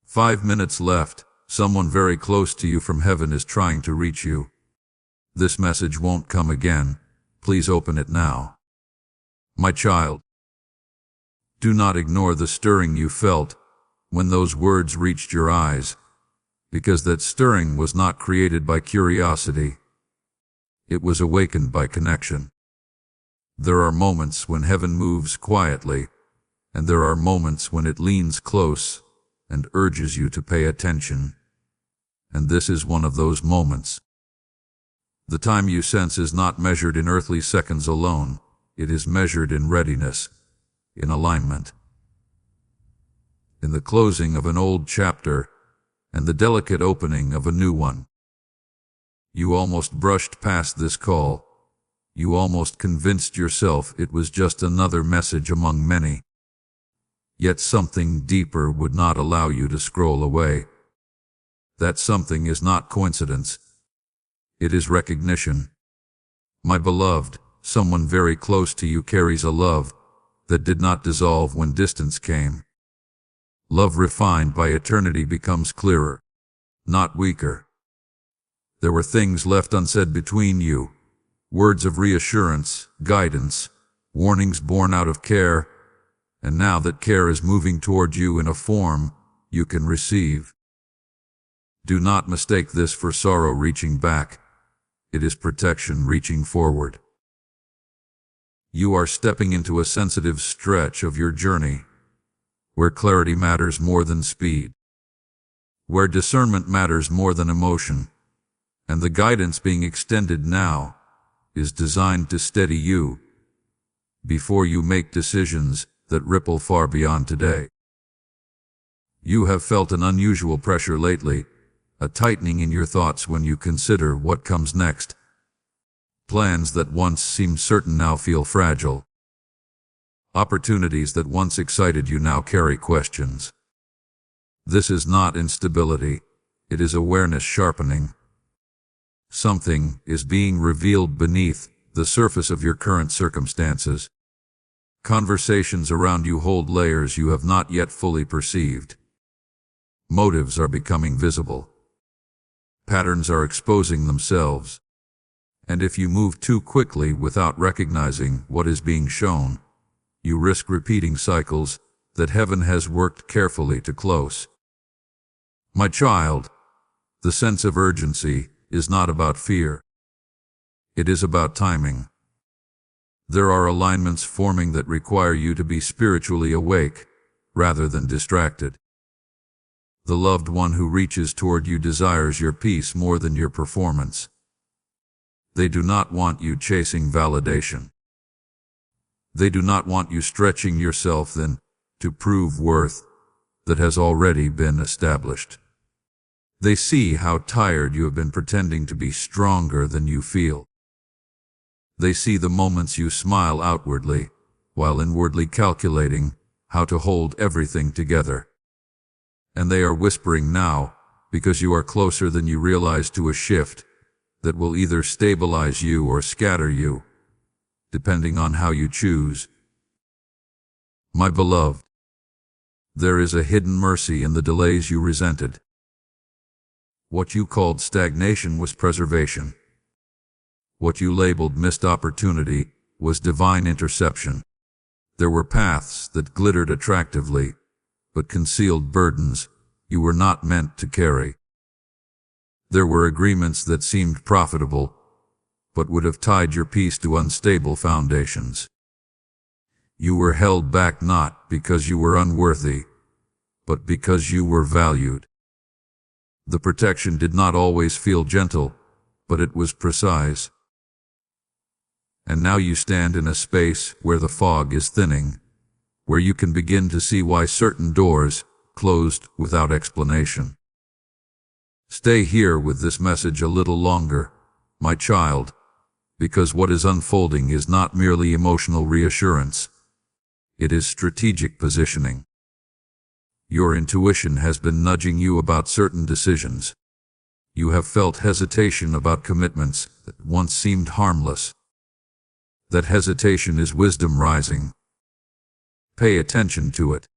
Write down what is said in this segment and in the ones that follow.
5 minutes left. Someone very close to you from heaven is trying to reach you. This message won't come again. Please open it now. My child, do not ignore the stirring you felt when those words reached your eyes, because that stirring was not created by curiosity. It was awakened by connection. There are moments when heaven moves quietly, and there are moments when it leans close and urges you to pay attention. And this is one of those moments. The time you sense is not measured in earthly seconds alone. It is measured in readiness, in alignment, in the closing of an old chapter and the delicate opening of a new one. You almost brushed past this call. You almost convinced yourself it was just another message among many. Yet something deeper would not allow you to scroll away. That something is not coincidence. It is recognition. My beloved, someone very close to you carries a love that did not dissolve when distance came. Love refined by eternity becomes clearer, not weaker. There were things left unsaid between you, words of reassurance, guidance, warnings born out of care, and now that care is moving toward you in a form you can receive. Do not mistake this for sorrow reaching back. It is protection reaching forward. You are stepping into a sensitive stretch of your journey, where clarity matters more than speed, where discernment matters more than emotion, and the guidance being extended now is designed to steady you before you make decisions that ripple far beyond today. You have felt an unusual pressure lately, a tightening in your thoughts when you consider what comes next. Plans that once seemed certain now feel fragile. Opportunities that once excited you now carry questions. This is not instability, it is awareness sharpening. Something is being revealed beneath the surface of your current circumstances. Conversations around you hold layers you have not yet fully perceived. Motives are becoming visible. Patterns are exposing themselves. And if you move too quickly without recognizing what is being shown, you risk repeating cycles that heaven has worked carefully to close. My child, the sense of urgency is not about fear. It is about timing. There are alignments forming that require you to be spiritually awake rather than distracted. The loved one who reaches toward you desires your peace more than your performance. They do not want you chasing validation. They do not want you stretching yourself thin to prove worth that has already been established. They see how tired you have been pretending to be stronger than you feel. They see the moments you smile outwardly, while inwardly calculating how to hold everything together. And they are whispering now, because you are closer than you realize to a shift that will either stabilize you or scatter you, depending on how you choose. My beloved, there is a hidden mercy in the delays you resented. What you called stagnation was preservation. What you labeled missed opportunity was divine interception. There were paths that glittered attractively, but concealed burdens you were not meant to carry. There were agreements that seemed profitable, but would have tied your peace to unstable foundations. You were held back not because you were unworthy, but because you were valued. The protection did not always feel gentle, but it was precise. And now you stand in a space where the fog is thinning, where you can begin to see why certain doors closed without explanation. Stay here with this message a little longer, my child, because what is unfolding is not merely emotional reassurance. It is strategic positioning. Your intuition has been nudging you about certain decisions. You have felt hesitation about commitments that once seemed harmless. That hesitation is wisdom rising. Pay attention to it.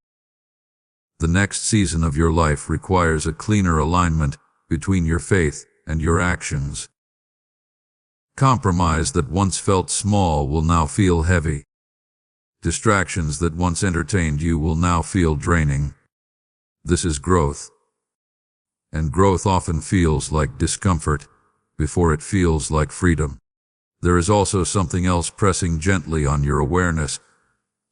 The next season of your life requires a cleaner alignment between your faith and your actions. Compromise that once felt small will now feel heavy. Distractions that once entertained you will now feel draining. This is growth. And growth often feels like discomfort before it feels like freedom. There is also something else pressing gently on your awareness,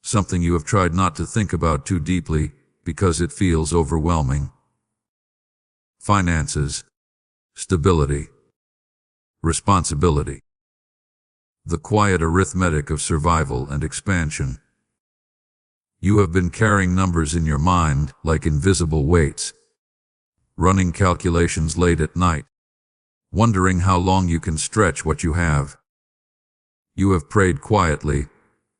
something you have tried not to think about too deeply because it feels overwhelming. Finances, stability, responsibility. The quiet arithmetic of survival and expansion. You have been carrying numbers in your mind like invisible weights, running calculations late at night, wondering how long you can stretch what you have. You have prayed quietly,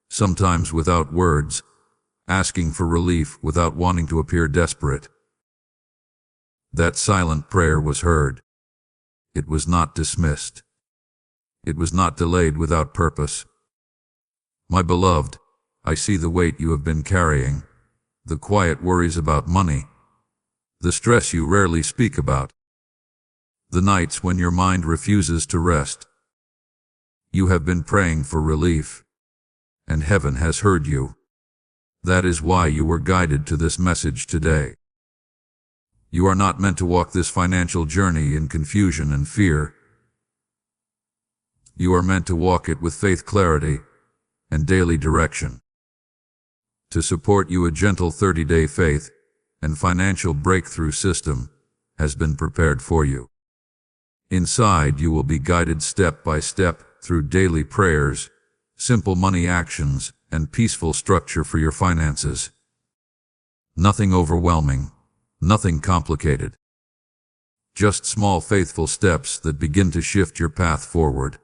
sometimes without words, asking for relief without wanting to appear desperate. That silent prayer was heard. It was not dismissed. It was not delayed without purpose. My beloved, I see the weight you have been carrying, the quiet worries about money, the stress you rarely speak about, the nights when your mind refuses to rest. You have been praying for relief, and heaven has heard you. That is why you were guided to this message today. You are not meant to walk this financial journey in confusion and fear. You are meant to walk it with faith, clarity, and daily direction. To support you, a gentle 30-day faith and financial breakthrough system has been prepared for you. Inside, you will be guided step by step through daily prayers, simple money actions, and peaceful structure for your finances. Nothing overwhelming, nothing complicated. Just small faithful steps that begin to shift your path forward.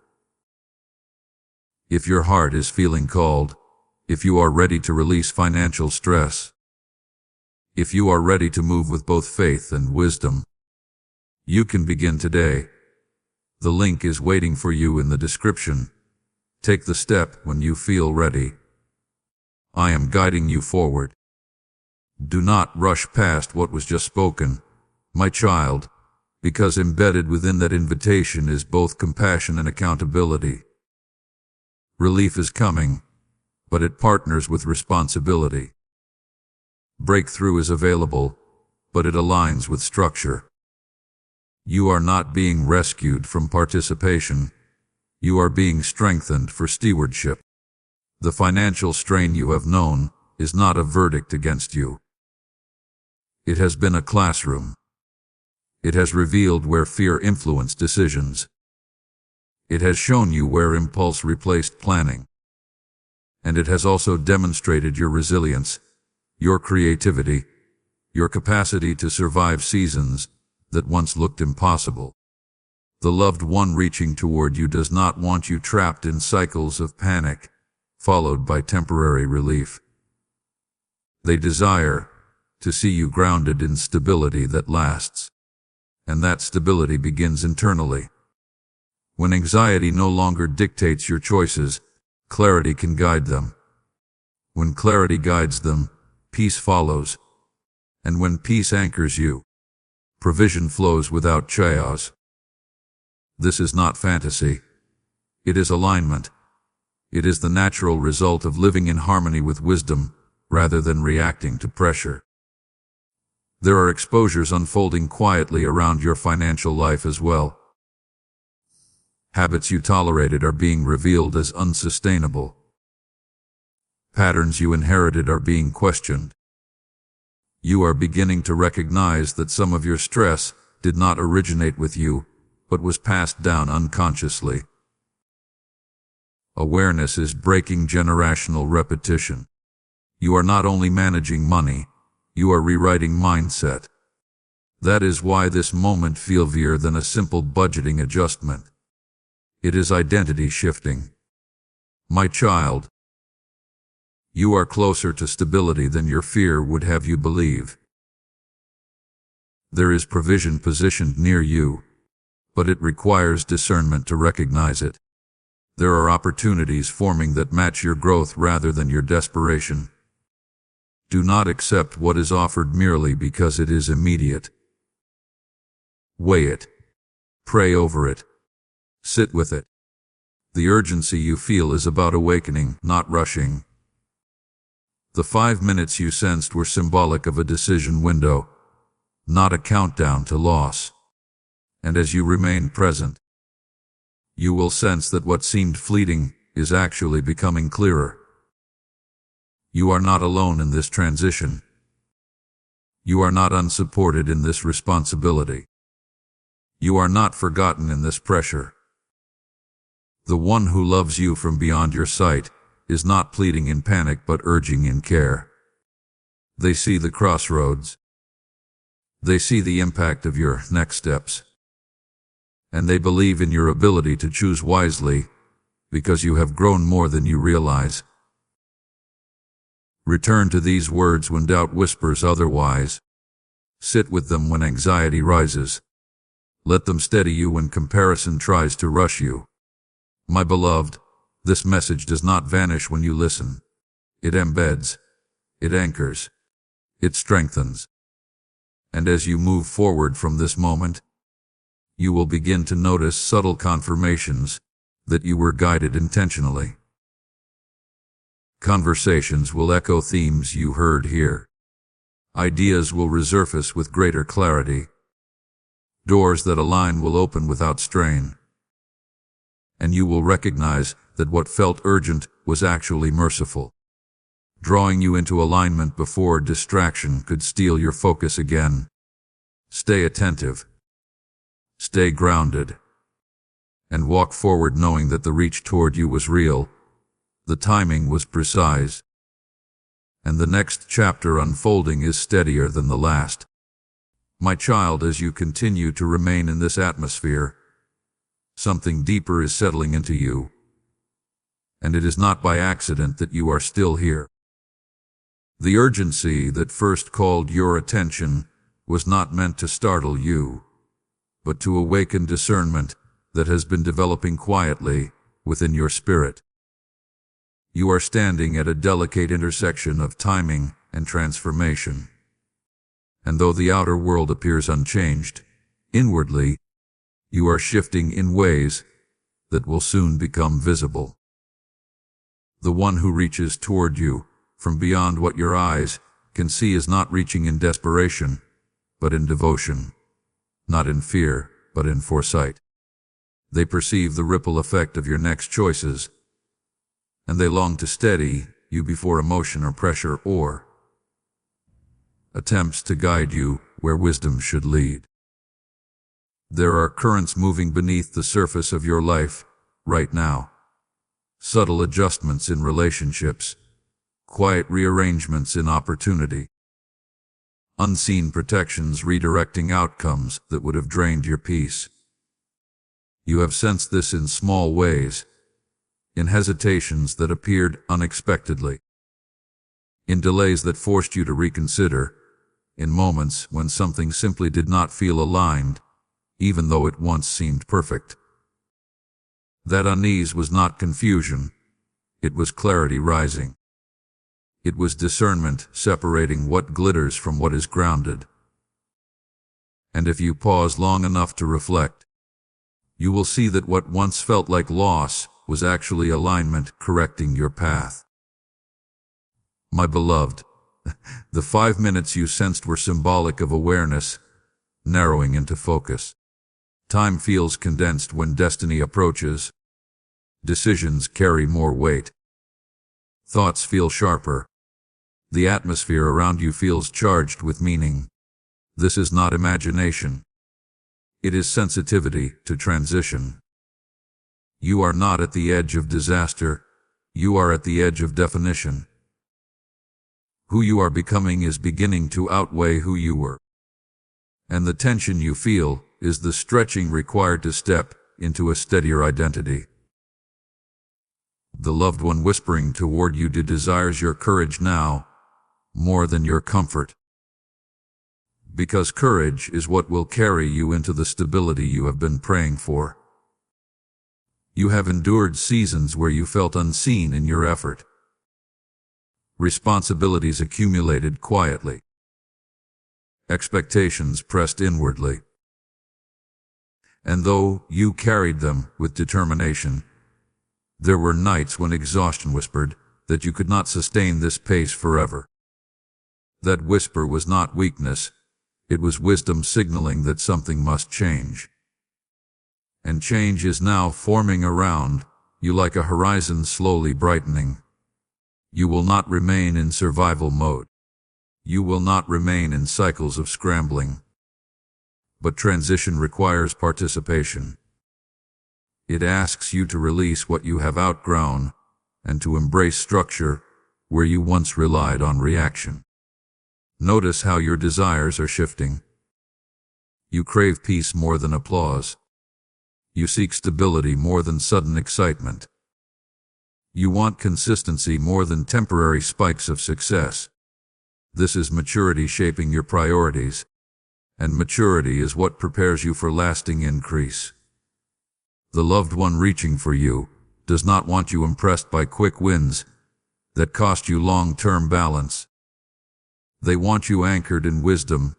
If your heart is feeling called, if you are ready to release financial stress, if you are ready to move with both faith and wisdom, you can begin today. The link is waiting for you in the description. Take the step when you feel ready. I am guiding you forward. Do not rush past what was just spoken, my child, because embedded within that invitation is both compassion and accountability. Relief is coming, but it partners with responsibility. Breakthrough is available, but it aligns with structure. You are not being rescued from participation. You are being strengthened for stewardship. The financial strain you have known is not a verdict against you. It has been a classroom. It has revealed where fear influenced decisions. It has shown you where impulse replaced planning. And it has also demonstrated your resilience, your creativity, your capacity to survive seasons that once looked impossible. The loved one reaching toward you does not want you trapped in cycles of panic, followed by temporary relief. They desire to see you grounded in stability that lasts. And that stability begins internally. When anxiety no longer dictates your choices, clarity can guide them. When clarity guides them, peace follows. And when peace anchors you, provision flows without chaos. This is not fantasy. It is alignment. It is the natural result of living in harmony with wisdom, rather than reacting to pressure. There are exposures unfolding quietly around your financial life as well. Habits you tolerated are being revealed as unsustainable. Patterns you inherited are being questioned. You are beginning to recognize that some of your stress did not originate with you, but was passed down unconsciously. Awareness is breaking generational repetition. You are not only managing money, you are rewriting mindset. That is why this moment feels heavier than a simple budgeting adjustment. It is identity shifting. My child, you are closer to stability than your fear would have you believe. There is provision positioned near you, but it requires discernment to recognize it. There are opportunities forming that match your growth rather than your desperation. Do not accept what is offered merely because it is immediate. Weigh it. Pray over it. Sit with it. The urgency you feel is about awakening, not rushing. The 5 minutes you sensed were symbolic of a decision window, not a countdown to loss. And as you remain present, you will sense that what seemed fleeting is actually becoming clearer. You are not alone in this transition. You are not unsupported in this responsibility. You are not forgotten in this pressure. The one who loves you from beyond your sight is not pleading in panic but urging in care. They see the crossroads. They see the impact of your next steps. And they believe in your ability to choose wisely because you have grown more than you realize. Return to these words when doubt whispers otherwise. Sit with them when anxiety rises. Let them steady you when comparison tries to rush you. My beloved, this message does not vanish when you listen. It embeds. It anchors. It strengthens. And as you move forward from this moment, you will begin to notice subtle confirmations that you were guided intentionally. Conversations will echo themes you heard here. Ideas will resurface with greater clarity. Doors that align will open without strain. And you will recognize that what felt urgent was actually merciful, drawing you into alignment before distraction could steal your focus again. Stay attentive. Stay grounded. And walk forward knowing that the reach toward you was real, the timing was precise, and the next chapter unfolding is steadier than the last. My child, as you continue to remain in this atmosphere, something deeper is settling into you, and it is not by accident that you are still here. The urgency that first called your attention was not meant to startle you, but to awaken discernment that has been developing quietly within your spirit. You are standing at a delicate intersection of timing and transformation. And though the outer world appears unchanged, inwardly, you are shifting in ways that will soon become visible. The one who reaches toward you from beyond what your eyes can see is not reaching in desperation, but in devotion, not in fear, but in foresight. They perceive the ripple effect of your next choices, and they long to steady you before emotion or pressure or attempts to guide you where wisdom should lead. There are currents moving beneath the surface of your life right now. Subtle adjustments in relationships, quiet rearrangements in opportunity, unseen protections redirecting outcomes that would have drained your peace. You have sensed this in small ways, in hesitations that appeared unexpectedly, in delays that forced you to reconsider, in moments when something simply did not feel aligned, even though it once seemed perfect. That unease was not confusion, it was clarity rising. It was discernment separating what glitters from what is grounded. And if you pause long enough to reflect, you will see that what once felt like loss was actually alignment correcting your path. My beloved, the 5 minutes you sensed were symbolic of awareness, narrowing into focus. Time feels condensed when destiny approaches. Decisions carry more weight. Thoughts feel sharper. The atmosphere around you feels charged with meaning. This is not imagination. It is sensitivity to transition. You are not at the edge of disaster. You are at the edge of definition. Who you are becoming is beginning to outweigh who you were. And the tension you feel is the stretching required to step into a steadier identity. The loved one whispering toward you desires your courage now, more than your comfort. Because courage is what will carry you into the stability you have been praying for. You have endured seasons where you felt unseen in your effort. Responsibilities accumulated quietly. Expectations pressed inwardly. And though you carried them with determination, there were nights when exhaustion whispered that you could not sustain this pace forever. That whisper was not weakness, it was wisdom signaling that something must change. And change is now forming around you like a horizon slowly brightening. You will not remain in survival mode. You will not remain in cycles of scrambling. But transition requires participation. It asks you to release what you have outgrown and to embrace structure where you once relied on reaction. Notice how your desires are shifting. You crave peace more than applause. You seek stability more than sudden excitement. You want consistency more than temporary spikes of success. This is maturity shaping your priorities, and maturity is what prepares you for lasting increase. The loved one reaching for you does not want you impressed by quick wins that cost you long-term balance. They want you anchored in wisdom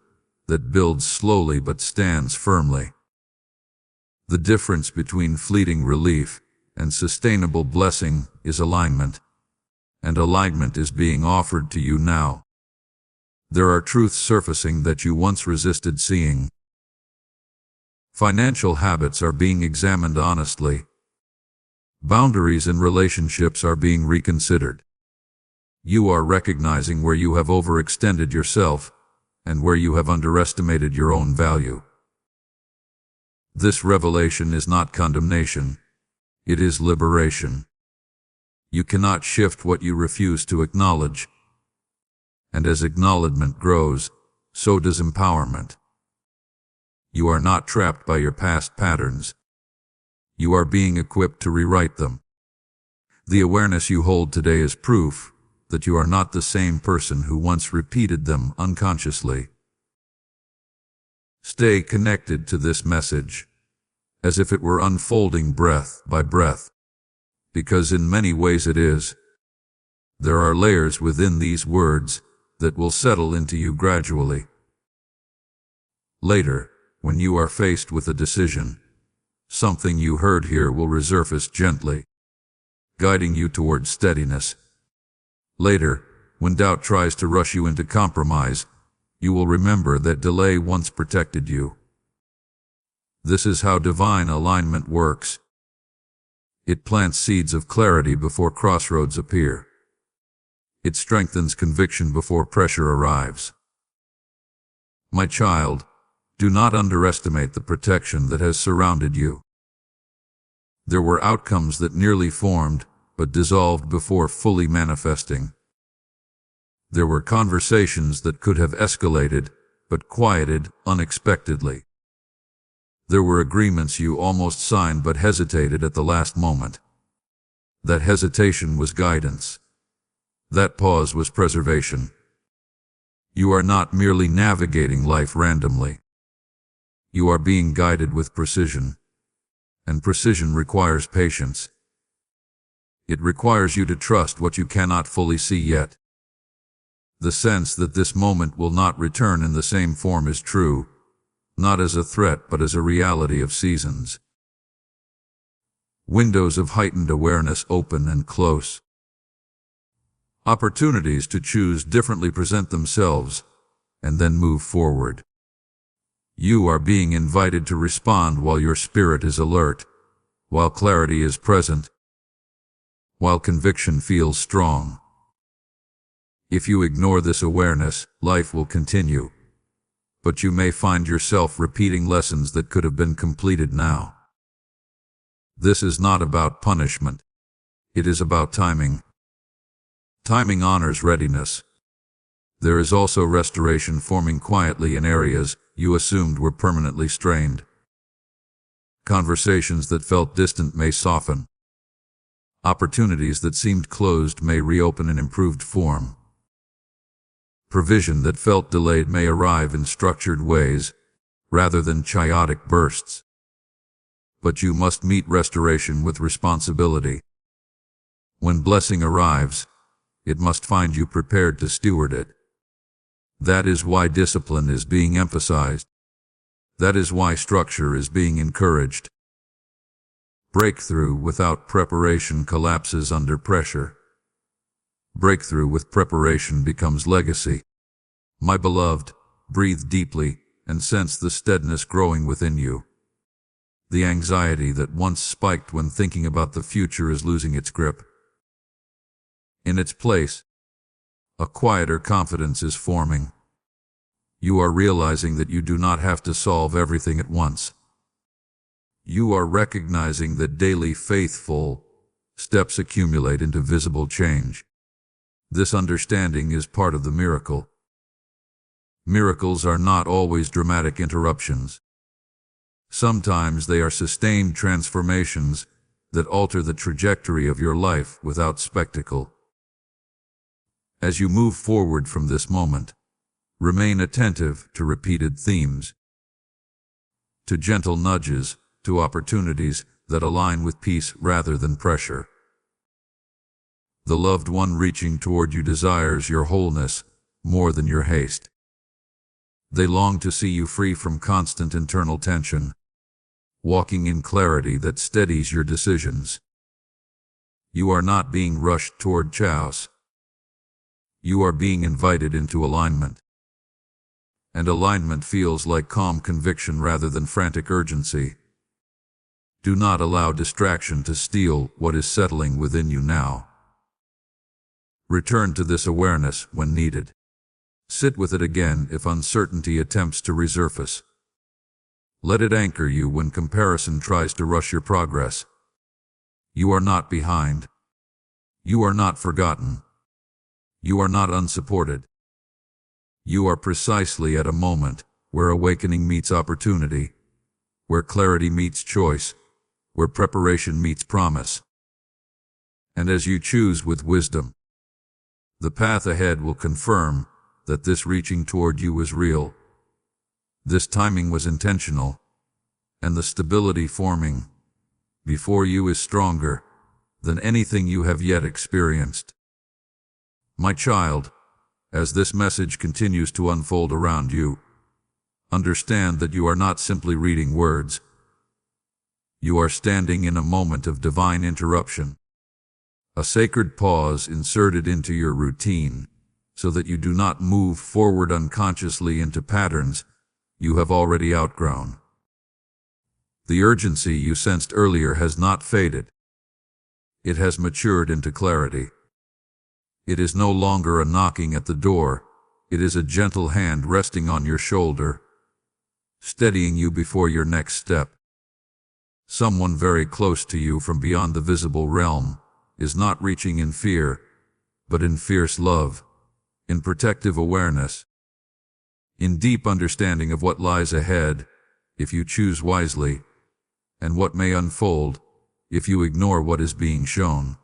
that builds slowly but stands firmly. The difference between fleeting relief and sustainable blessing is alignment, and alignment is being offered to you now. There are truths surfacing that you once resisted seeing. Financial habits are being examined honestly. Boundaries in relationships are being reconsidered. You are recognizing where you have overextended yourself and where you have underestimated your own value. This revelation is not condemnation. It is liberation. You cannot shift what you refuse to acknowledge. And as acknowledgement grows, so does empowerment. You are not trapped by your past patterns. You are being equipped to rewrite them. The awareness you hold today is proof that you are not the same person who once repeated them unconsciously. Stay connected to this message, as if it were unfolding breath by breath, because in many ways it is. There are layers within these words that will settle into you gradually. Later, when you are faced with a decision, something you heard here will resurface gently, guiding you toward steadiness. Later, when doubt tries to rush you into compromise, you will remember that delay once protected you. This is how divine alignment works. It plants seeds of clarity before crossroads appear. It strengthens conviction before pressure arrives. My child, do not underestimate the protection that has surrounded you. There were outcomes that nearly formed, but dissolved before fully manifesting. There were conversations that could have escalated, but quieted unexpectedly. There were agreements you almost signed but hesitated at the last moment. That hesitation was guidance. That pause was preservation. You are not merely navigating life randomly. You are being guided with precision. And precision requires patience. It requires you to trust what you cannot fully see yet. The sense that this moment will not return in the same form is true, not as a threat but as a reality of seasons. Windows of heightened awareness open and close. Opportunities to choose differently present themselves, and then move forward. You are being invited to respond while your spirit is alert, while clarity is present, while conviction feels strong. If you ignore this awareness, life will continue, but you may find yourself repeating lessons that could have been completed now. This is not about punishment. It is about timing. Timing honors readiness. There is also restoration forming quietly in areas you assumed were permanently strained. Conversations that felt distant may soften. Opportunities that seemed closed may reopen in improved form. Provision that felt delayed may arrive in structured ways, rather than chaotic bursts. But you must meet restoration with responsibility. When blessing arrives, it must find you prepared to steward it. That is why discipline is being emphasized. That is why structure is being encouraged. Breakthrough without preparation collapses under pressure. Breakthrough with preparation becomes legacy. My beloved, breathe deeply and sense the steadiness growing within you. The anxiety that once spiked when thinking about the future is losing its grip. In its place, a quieter confidence is forming. You are realizing that you do not have to solve everything at once. You are recognizing that daily faithful steps accumulate into visible change. This understanding is part of the miracle. Miracles are not always dramatic interruptions. Sometimes they are sustained transformations that alter the trajectory of your life without spectacle. As you move forward from this moment, remain attentive to repeated themes, to gentle nudges, to opportunities that align with peace rather than pressure. The loved one reaching toward you desires your wholeness more than your haste. They long to see you free from constant internal tension, walking in clarity that steadies your decisions. You are not being rushed toward chaos. You are being invited into alignment. And alignment feels like calm conviction rather than frantic urgency. Do not allow distraction to steal what is settling within you now. Return to this awareness when needed. Sit with it again if uncertainty attempts to resurface. Let it anchor you when comparison tries to rush your progress. You are not behind. You are not forgotten. You are not unsupported. You are precisely at a moment where awakening meets opportunity, where clarity meets choice, where preparation meets promise. And as you choose with wisdom, the path ahead will confirm that this reaching toward you is real. This timing was intentional, and the stability forming before you is stronger than anything you have yet experienced. My child, as this message continues to unfold around you, understand that you are not simply reading words. You are standing in a moment of divine interruption, a sacred pause inserted into your routine so that you do not move forward unconsciously into patterns you have already outgrown. The urgency you sensed earlier has not faded. It has matured into clarity. It is no longer a knocking at the door. It is a gentle hand resting on your shoulder, steadying you before your next step. Someone very close to you from beyond the visible realm is not reaching in fear, but in fierce love, in protective awareness, in deep understanding of what lies ahead if you choose wisely, and what may unfold if you ignore what is being shown.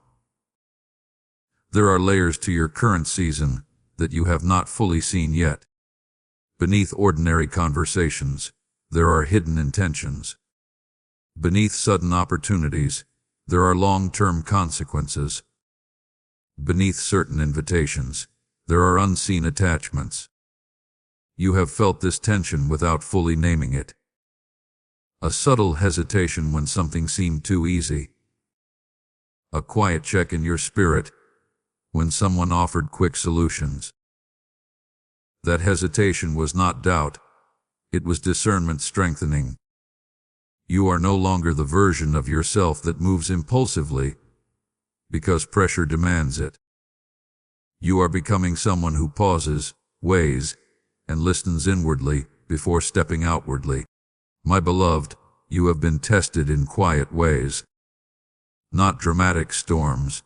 There are layers to your current season that you have not fully seen yet. Beneath ordinary conversations, there are hidden intentions. Beneath sudden opportunities, there are long-term consequences. Beneath certain invitations, there are unseen attachments. You have felt this tension without fully naming it. A subtle hesitation when something seemed too easy. A quiet check in your spirit when someone offered quick solutions. That hesitation was not doubt, it was discernment strengthening. You are no longer the version of yourself that moves impulsively because pressure demands it. You are becoming someone who pauses, weighs, and listens inwardly before stepping outwardly. My beloved, you have been tested in quiet ways. Not dramatic storms,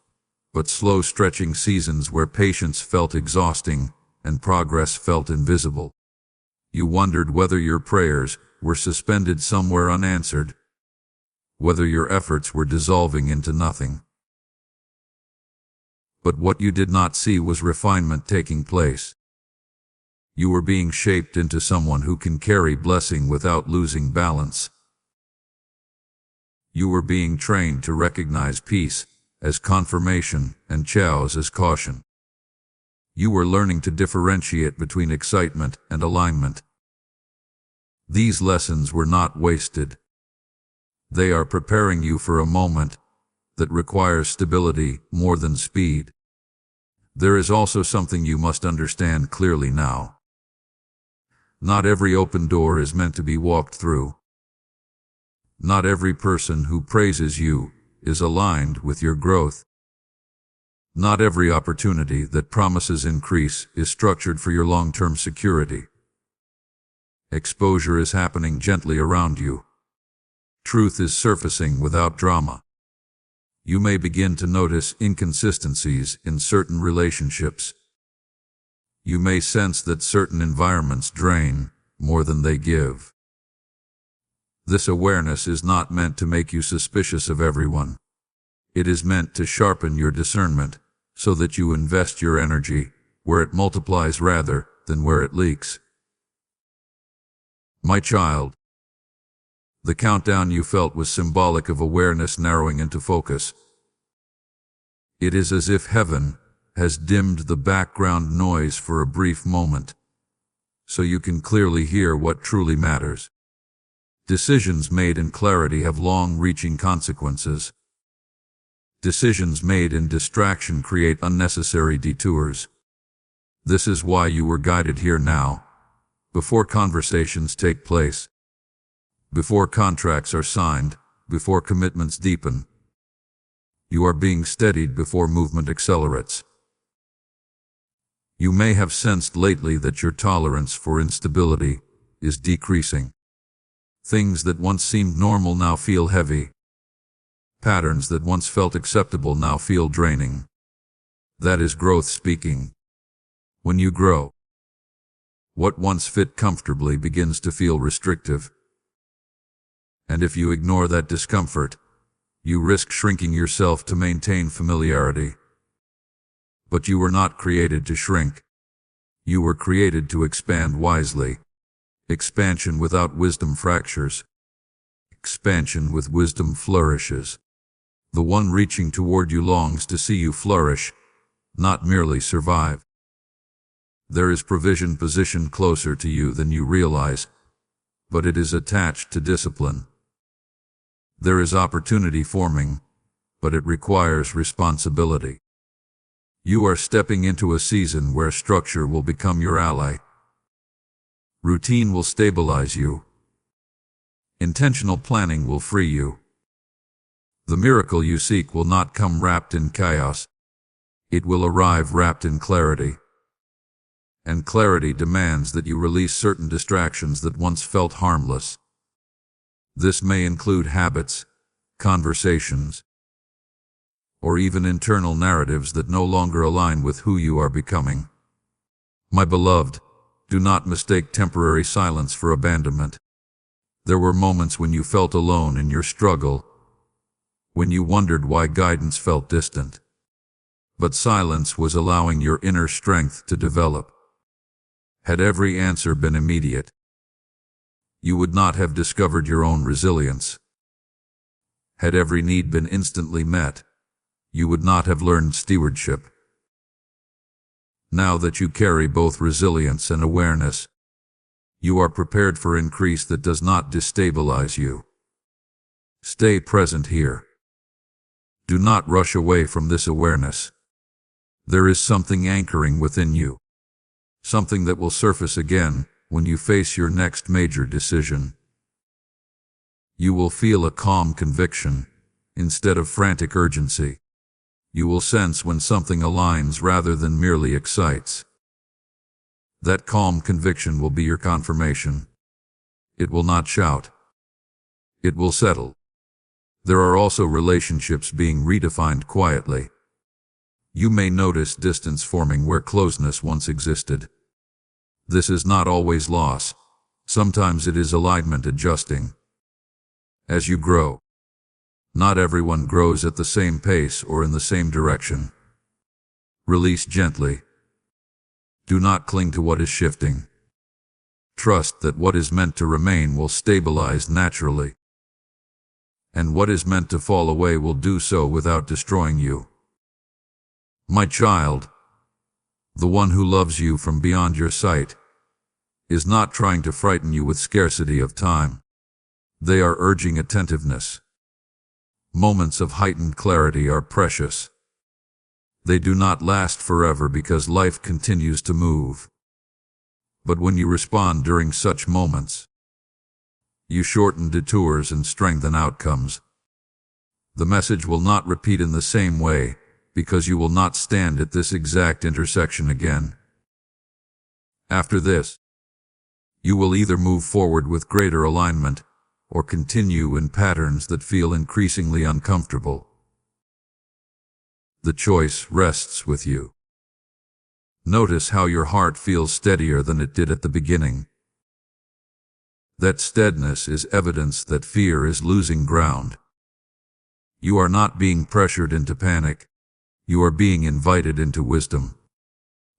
but slow stretching seasons where patience felt exhausting and progress felt invisible. You wondered whether your prayers were suspended somewhere unanswered, whether your efforts were dissolving into nothing. But what you did not see was refinement taking place. You were being shaped into someone who can carry blessing without losing balance. You were being trained to recognize peace as confirmation and chaos as caution. You are learning to differentiate between excitement and alignment. These lessons were not wasted. They are preparing you for a moment that requires stability more than speed. There is also something you must understand clearly now. Not every open door is meant to be walked through. Not every person who praises you is aligned with your growth. Not every opportunity that promises increase is structured for your long-term security. Exposure is happening gently around you. Truth is surfacing without drama. You may begin to notice inconsistencies in certain relationships. You may sense that certain environments drain more than they give. This awareness is not meant to make you suspicious of everyone. It is meant to sharpen your discernment so that you invest your energy where it multiplies rather than where it leaks. My child, the countdown you felt was symbolic of awareness narrowing into focus. It is as if heaven has dimmed the background noise for a brief moment, so you can clearly hear what truly matters. Decisions made in clarity have long-reaching consequences. Decisions made in distraction create unnecessary detours. This is why you were guided here now, before conversations take place, before contracts are signed, before commitments deepen. You are being steadied before movement accelerates. You may have sensed lately that your tolerance for instability is decreasing. Things that once seemed normal now feel heavy. Patterns that once felt acceptable now feel draining. That is growth speaking. When you grow, what once fit comfortably begins to feel restrictive. And if you ignore that discomfort, you risk shrinking yourself to maintain familiarity. But you were not created to shrink. You were created to expand wisely. Expansion without wisdom fractures. Expansion with wisdom flourishes. The one reaching toward you longs to see you flourish, not merely survive. There is provision positioned closer to you than you realize, but it is attached to discipline. There is opportunity forming, but it requires responsibility. You are stepping into a season where structure will become your ally. Routine will stabilize you. Intentional planning will free you. The miracle you seek will not come wrapped in chaos. It will arrive wrapped in clarity. And clarity demands that you release certain distractions that once felt harmless. This may include habits, conversations, or even internal narratives that no longer align with who you are becoming. My beloved, do not mistake temporary silence for abandonment. There were moments when you felt alone in your struggle, when you wondered why guidance felt distant. But silence was allowing your inner strength to develop. Had every answer been immediate, you would not have discovered your own resilience. Had every need been instantly met, you would not have learned stewardship. Now that you carry both resilience and awareness, you are prepared for increase that does not destabilize you. Stay present here. Do not rush away from this awareness. There is something anchoring within you, something that will surface again when you face your next major decision. You will feel a calm conviction instead of frantic urgency. You will sense when something aligns rather than merely excites. That calm conviction will be your confirmation. It will not shout. It will settle. There are also relationships being redefined quietly. You may notice distance forming where closeness once existed. This is not always loss. Sometimes it is alignment adjusting. As you grow, not everyone grows at the same pace or in the same direction. Release gently. Do not cling to what is shifting. Trust that what is meant to remain will stabilize naturally. And what is meant to fall away will do so without destroying you. My child, the one who loves you from beyond your sight, is not trying to frighten you with scarcity of time. They are urging attentiveness. Moments of heightened clarity are precious. They do not last forever because life continues to move. But when you respond during such moments, you shorten detours and strengthen outcomes. The message will not repeat in the same way, because you will not stand at this exact intersection again. After this, you will either move forward with greater alignment, or continue in patterns that feel increasingly uncomfortable. The choice rests with you. Notice how your heart feels steadier than it did at the beginning. That steadiness is evidence that fear is losing ground. You are not being pressured into panic. You are being invited into wisdom.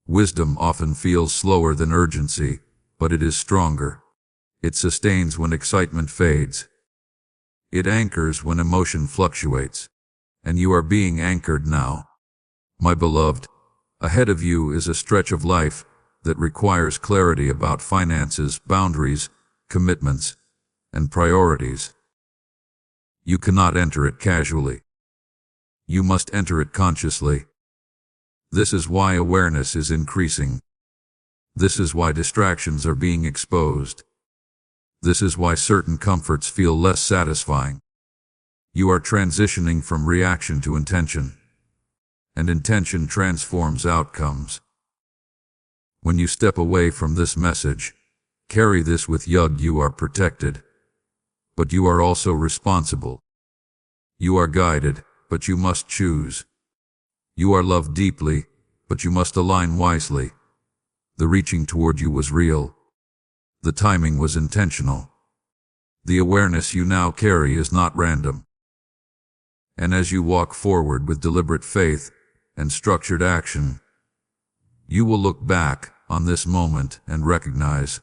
Wisdom often feels slower than urgency, but it is stronger. It sustains when excitement fades. It anchors when emotion fluctuates. And you are being anchored now. My beloved, ahead of you is a stretch of life that requires clarity about finances, boundaries, commitments, and priorities. You cannot enter it casually. You must enter it consciously. This is why awareness is increasing. This is why distractions are being exposed. This is why certain comforts feel less satisfying. You are transitioning from reaction to intention, and intention transforms outcomes. When you step away from this message, carry this with you: you are protected, but you are also responsible. You are guided, but you must choose. You are loved deeply, but you must align wisely. The reaching toward you was real. The timing was intentional. The awareness you now carry is not random. And as you walk forward with deliberate faith and structured action, you will look back on this moment and recognize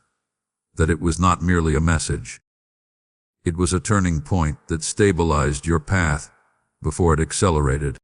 that it was not merely a message. It was a turning point that stabilized your path before it accelerated.